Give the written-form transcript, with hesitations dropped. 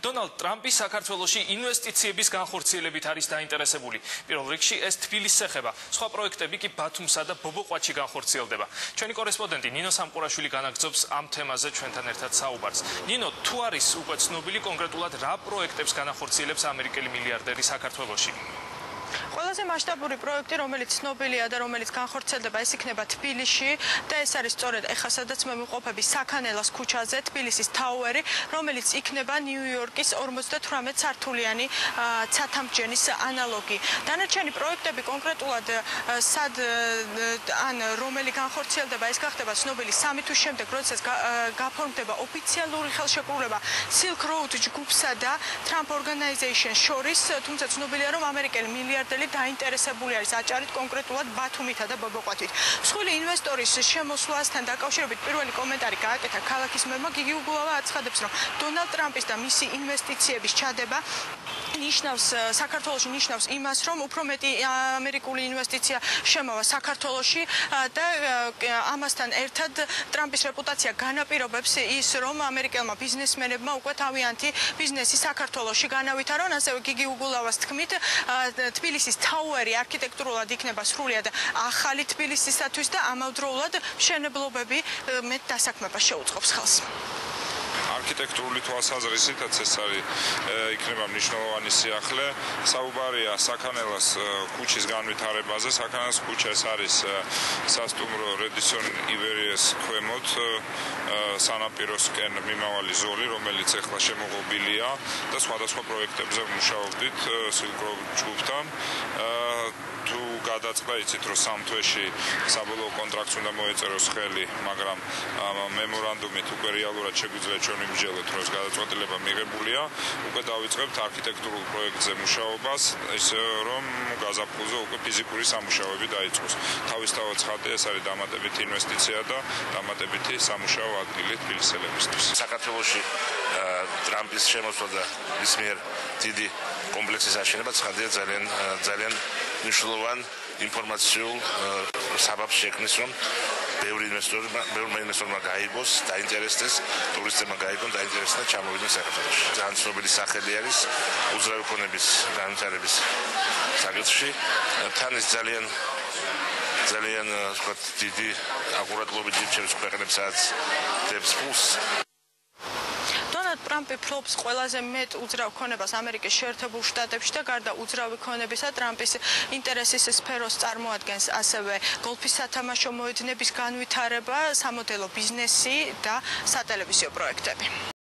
დონალდ ტრამპი საქართველოში ინვესტიციების განხორციელებით არის დაინტერესებული. პირველ რიგში ეს თბილისს ეხება, სხვა პროექტები კი ბათუმსა და ბობოყვათში განხორციელდება. ჩვენი კორესპონდენტი ნინო სამყურაშვილი განაგრძობს ამ თემაზე ჩვენთან ერთად საუბარს. ნინო, თუ არის უკვე ცნობილი კონკრეტულად რა პროექტებს განახორციელებს ამერიკელი მილიარდერი საქართველოში? ყველაზე მასშტაბური პროექტი, რომელიც ცნობილია და რომელიც განხორციელდება, ეს იქნება თბილისში და ეს არის სწორედ ეხლა სადაც მე ვიმყოფები საქანელას ქუჩაზე, თბილისის თაუერი, რომელიც იქნება ნიუ-იორკის 58 სართულიანი ცათამბჯენის ანალოგი. დანარჩენი პროექტები კონკრეტულად სად ან რომელი განხორციელდება, ეს გახდება ცნობილი 3 თვის შემდეგ, როდესაც გაფორმდება ოფიციალური ხელშეკრულება Silk Road ჯგუფსა და Trump Organization შორის, თუმცა ცნობილია, რომ ამერიკელი მილიარდერი დაინტერესებული არის აჭარით, კონკრეტულად ბათუმითა და ბობოყვათით. მსხვილი ინვესტორის შემოსვლასთან დაკავშირებით პირველი კომენტარი გააკეთა ქალაქის მერმა გიგი უგულავა აცხადებს, რომ დონალდ ტრამპის და მისი ინვესტიციების ჩადება საქართველოში ნიშნავს იმას, რომ უფრო მეტი ამერიკული ინვესტიცია შემოვა საქართველოში და ამასთან ერთად ტრამპის რეპუტაცია განაპირობებს ის, რომ ამერიკელმა ბიზნესმენებმა უკვე თავიანთი ბიზნესი საქართველოში განავითარონ. ასევე გიგი უგულავას თქმით, თბილისის თაუერი არქიტექტურულად იქნება სრულიად ახალი თბილისისათვის და ამავდროულად მშენებლობები მეტ დასაქმებას შეუწყობს ხელს. არქიტექტურული თვალსაზრისითაც ეს არის იქნება მნიშვნელოვანი სიახლე. საუბარია საქანელას ქუჩის განვითარებაზე. საქანელას ქუჩა ეს არის სასტუმრო Radisson Iverias ქვემოთ სანაპიროსკენ მიმავალი ზოლი, რომელიც ახლა შემოღობილია და სხვადასხვა პროექტებზე მუშაობდით Silk Road ჯგუფთან. თუ გადაწყდა იცით, რომ 3 თვეში საბოლოო კონტრაქტს უნდა მოეწეროს ხელი, მაგრამ მემორანდუმით უკვე რეალურად შეგვიძლია ჩვენ ვიმსჯელოთ, რომ ეს გადაწყვეტილება მიღებულია. უკვე დავიწყებთ არქიტექტურულ პროექტზე მუშაობას, ისე რომ გაზაფხულზე უკვე ფიზიკური სამუშაოები დაიწყოს. თავისთავად ცხადია, ეს არის დამატებითი ინვესტიცია და დამატებითი სამუშაო ადგილი თბილისელებისთვის. საქართველოში ტრამპის შემოსვლა და მის მიერ დიდი კომპლექსის აშენება ცხადია ძალიან მნიშვნელოვან ინფორმაციულ საბაბს შექმნის, რომ ბევრმა ინვესტორმა გაიგოს, დაინტერესდეს, ტურისტებმა გაიგონ, დაინტერესდნენ და ჩამოვიდნენ საქართველოში. ძალიან ცნობილი სახელი არის უძრავი ქონების განვითარების საკითხში. თან ის ძალიან ვთქვათ, დიდი აყურებლობით ირჩევს ქვეყნებს, სადაც დებს ფულს. ტრამპი ფლობს ყველაზე მეტ უძრავ ქონებას ამერიკის შეერთებულ შტატებში და გარდა უძრავი ქონებისა, ტრამპის ინტერესის სფეროს წარმოადგენს ასევე გოლფის სათამაშო მოედნების განვითარება, სამოდელო ბიზნესი და სატელევიზიო პროექტები.